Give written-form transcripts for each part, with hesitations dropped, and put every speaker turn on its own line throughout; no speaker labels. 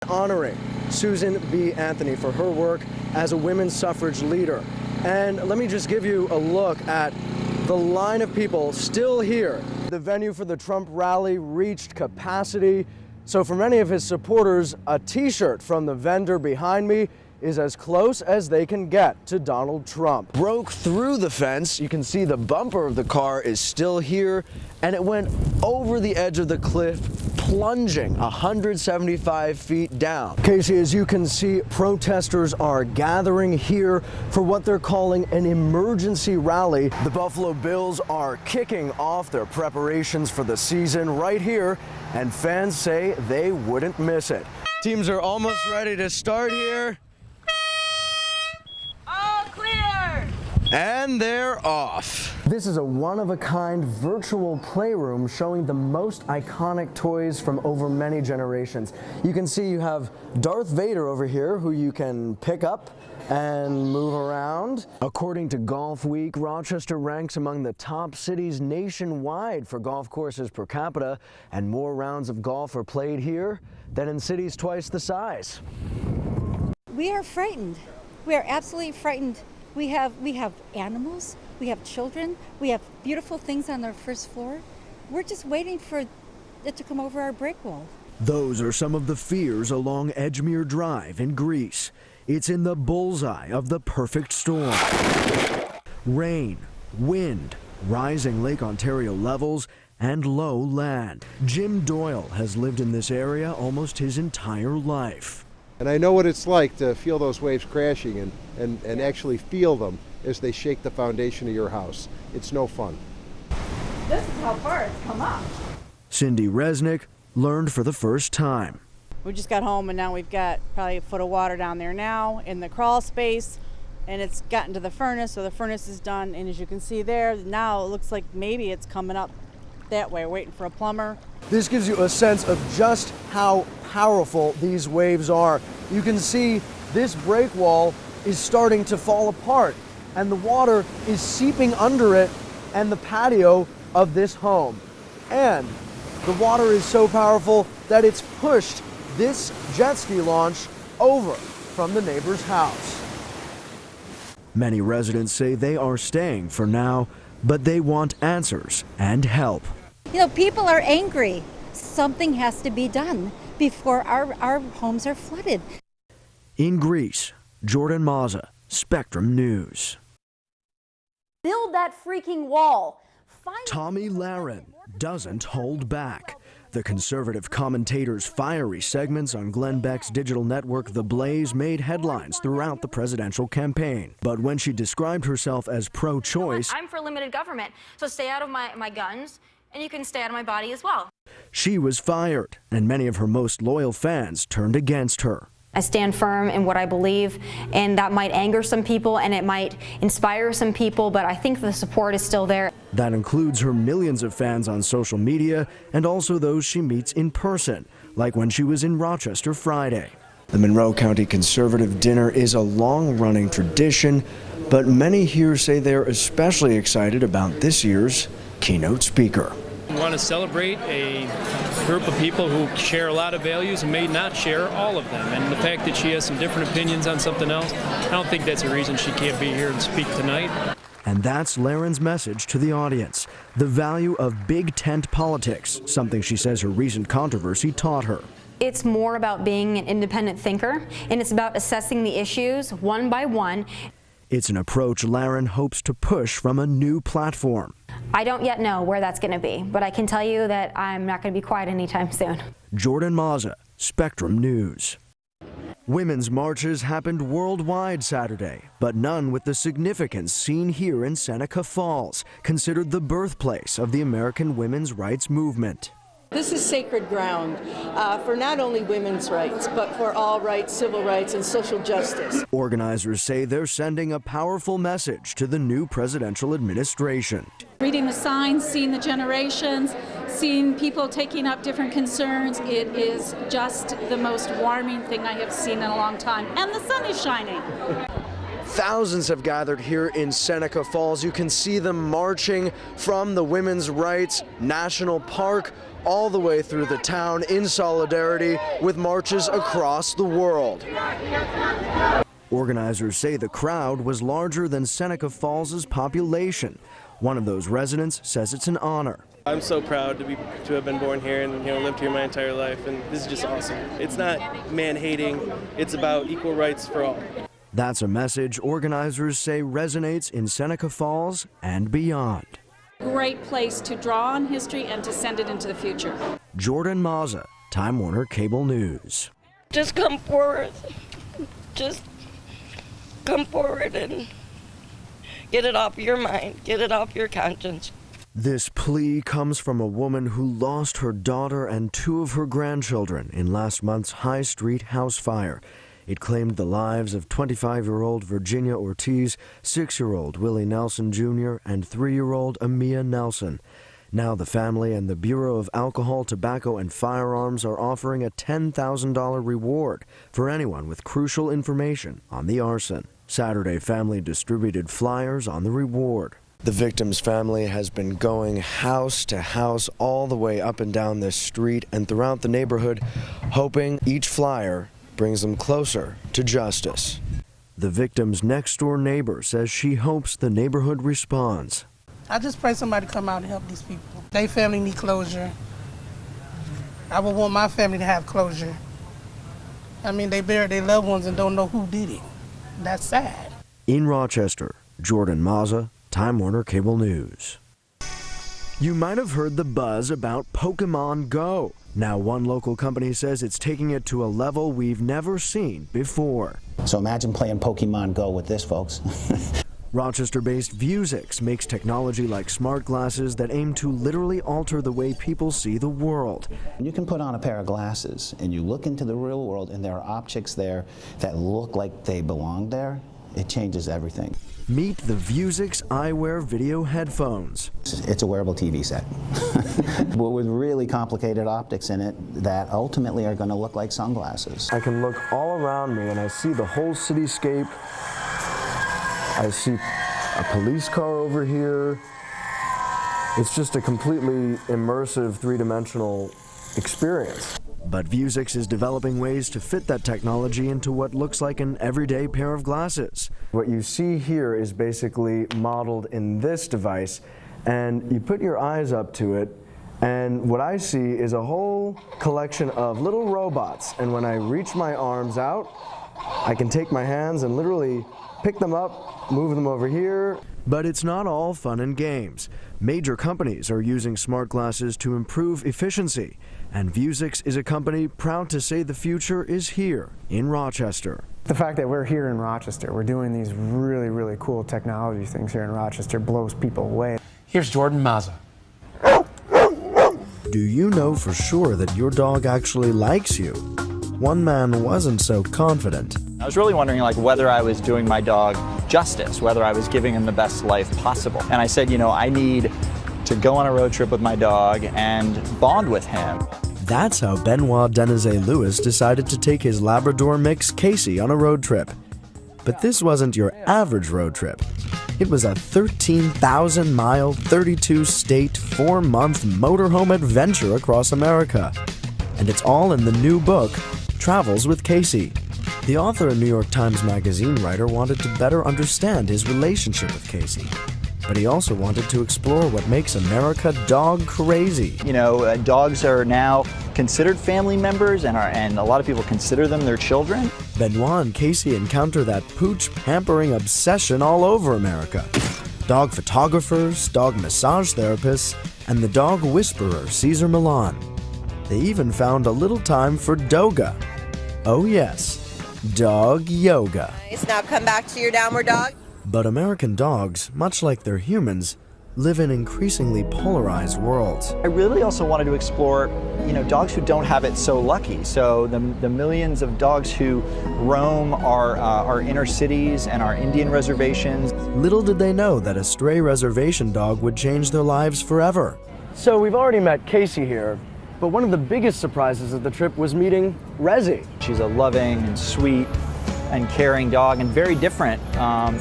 honoring Susan B. Anthony for her work as a women's suffrage leader. And let me just give you a look at the line of people still here. The venue for the Trump rally reached capacity. So for many of his supporters, a t-shirt from the vendor behind me is as close as they can get to Donald Trump. Broke through the fence. You can see the bumper of the car is still here, and it went over the edge of the cliff, plunging 175 feet down. Casey, as you can see, protesters are gathering here for what they're calling an emergency rally. The Buffalo Bills are kicking off their preparations for the season right here, and fans say they wouldn't miss it. Teams are almost ready to start here. And they're off. This is a one-of-a-kind virtual playroom showing the most iconic toys from over many generations. You can see you have Darth Vader over here, who you can pick up and move around. According to Golf Week, Rochester ranks among the top cities nationwide for golf courses per capita, and more rounds of golf are played here than in cities twice the size.
We are frightened. We are absolutely frightened. We have animals, we have children, we have beautiful things on our first floor. We're just waiting for it to come over our brick wall.
Those are some of the fears along Edgemere Drive in Greece. It's in the bullseye of the perfect storm. Rain, wind, rising Lake Ontario levels, and low land. Jim Doyle has lived in this area almost his entire life.
And I know what it's like to feel those waves crashing and actually feel them as they shake the foundation of your house. It's no fun.
This is how far it's come up.
Cindy Resnick learned for the first time.
We just got home and now we've got probably a foot of water down there now in the crawl space, and it's gotten to the furnace, so the furnace is done, and as you can see there, now it looks like maybe it's coming up that way, waiting for a plumber.
This gives you a sense of just how powerful these waves are. You can see this break wall is starting to fall apart, and the water is seeping under it and the patio of this home. And the water is so powerful that it's pushed this jet ski launch over from the neighbor's house. Many residents say they are staying for now, but they want answers and help.
You know, people are angry. Something has to be done before our homes are flooded.
In Greece, Jordan Mazza, Spectrum News.
Build that freaking wall.
Tommy Lahren doesn't hold back. The conservative commentator's fiery segments on Glenn Beck's digital network The Blaze made headlines throughout the presidential campaign. But when she described herself as pro-choice,
I'm for limited government, so stay out of my guns, and you can stay out of my body as well.
She was fired, and many of her most loyal fans turned against her.
I stand firm in what I believe, and that might anger some people and it might inspire some people, but I think the support is still there.
That includes her millions of fans on social media and also those she meets in person, like when she was in Rochester Friday. The Monroe County Conservative Dinner is a long-running tradition, but many here say they're especially excited about this year's keynote speaker.
We want to celebrate a group of people who share a lot of values and may not share all of them. And the fact that she has some different opinions on something else, I don't think that's a reason she can't be here and speak tonight.
And that's Laren's message to the audience, the value of big tent politics, something she says her recent controversy taught her.
It's more about being an independent thinker, and it's about assessing the issues one by one.
It's an approach Laren hopes to push from a new platform.
I don't yet know where that's going to be, but I can tell you that I'm not going to be quiet anytime soon.
Jordan Mazza, Spectrum News. Women's marches happened worldwide Saturday, but none with the significance seen here in Seneca Falls, considered the birthplace of the American women's rights movement.
This is sacred ground for not only women's rights, but for all rights, civil rights, and social justice.
Organizers say they're sending a powerful message to the new presidential administration.
Reading the signs, seeing the generations, seeing people taking up different concerns, it is just the most warming thing I have seen in a long time. And the sun is shining.
Thousands have gathered here in Seneca Falls. You can see them marching from the Women's Rights National Park all the way through the town in solidarity with marches across the world. Organizers say the crowd was larger than Seneca Falls' population. One of those residents says it's an honor.
I'm so proud to have been born here and lived here my entire life, and this is just awesome. It's not man-hating, it's about equal rights for all.
That's a message organizers say resonates in Seneca Falls and beyond.
Great place to draw on history and to send it into the future.
Jordan Mazza, Time Warner Cable News.
Just come forward. Just come forward and get it off your mind, get it off your conscience.
This plea comes from a woman who lost her daughter and 2 of her grandchildren in last month's High Street house fire. It claimed the lives of 25-year-old Virginia Ortiz, 6-year-old Willie Nelson Jr., and 3-year-old Amia Nelson. Now the family and the Bureau of Alcohol, Tobacco, and Firearms are offering a $10,000 reward for anyone with crucial information on the arson. Saturday, family distributed flyers on the reward. The victim's family has been going house to house all the way up and down this street and throughout the neighborhood, hoping each flyer brings them closer to justice. The victim's next-door neighbor says she hopes the neighborhood responds.
I just pray somebody come out and help these people. Their family need closure. I would want my family to have closure. I mean, they buried their loved ones and don't know who did it. That's sad.
In Rochester, Jordan Mazza, Time Warner Cable News. You might have heard the buzz about Pokemon Go. Now one local company says it's taking it to a level we've never seen before.
So imagine playing Pokemon Go with this, folks.
Rochester-based Vuzix makes technology like smart glasses that aim to literally alter the way people see the world.
You can put on a pair of glasses and you look into the real world and there are objects there that look like they belong there. It changes everything.
Meet the Vuzix eyewear video headphones.
It's a wearable TV set, but with really complicated optics in it that ultimately are going to look like sunglasses.
I can look all around me and I see the whole cityscape. I see a police car over here. It's just a completely immersive, three-dimensional experience. But Vuzix is developing ways to fit that technology into what looks like an everyday pair of glasses. What you see here is basically modeled in this device, and you put your eyes up to it, and what I see is a whole collection of little robots. And when I reach my arms out, I can take my hands and literally pick them up, move them over here. But it's not all fun and games. Major companies are using smart glasses to improve efficiency, and Vuzix is a company proud to say the future is here in Rochester.
The fact that we're here in Rochester, we're doing these really, really cool technology things here in Rochester blows people away.
Here's Jordan Mazza.
Do you know for sure that your dog actually likes you? One man wasn't so confident.
I was really wondering whether I was doing my dog justice, whether I was giving him the best life possible. And I said, I need to go on a road trip with my dog and bond with him.
That's how Benoit Denizet-Lewis decided to take his Labrador mix Casey on a road trip. But this wasn't your average road trip. It was a 13,000-mile, 32-state, 4-month motorhome adventure across America. And it's all in the new book, Travels with Casey. The author and New York Times Magazine writer wanted to better understand his relationship with Casey. But he also wanted to explore what makes America dog crazy.
Dogs are now considered family members, and a lot of people consider them their children.
Benoit and Casey encounter that pooch pampering obsession all over America. Dog photographers, dog massage therapists, and the dog whisperer Cesar Millan. They even found a little time for doga. Oh yes, dog yoga.
Now come back to your downward dog.
But American dogs, much like their humans, live in increasingly polarized worlds.
I really also wanted to explore, dogs who don't have it so lucky. So the millions of dogs who roam our inner cities and our Indian reservations.
Little did they know that a stray reservation dog would change their lives forever. So we've already met Casey here, but one of the biggest surprises of the trip was meeting Rezi.
She's a loving and sweet and caring dog, and very different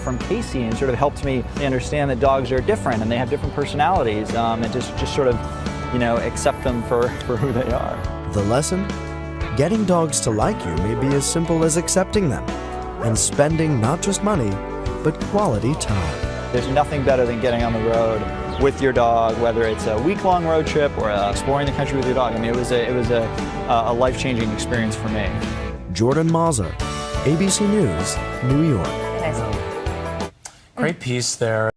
from Casey, and sort of helped me understand that dogs are different and they have different personalities. It just sort of you know, accept them for who they are.
The lesson? Getting dogs to like you may be as simple as accepting them and spending not just money, but quality time.
There's nothing better than getting on the road with your dog, whether it's a week-long road trip or exploring the country with your dog. I mean, it was a life-changing experience for me.
Jordan Mazza, ABC News, New York.
Great piece there.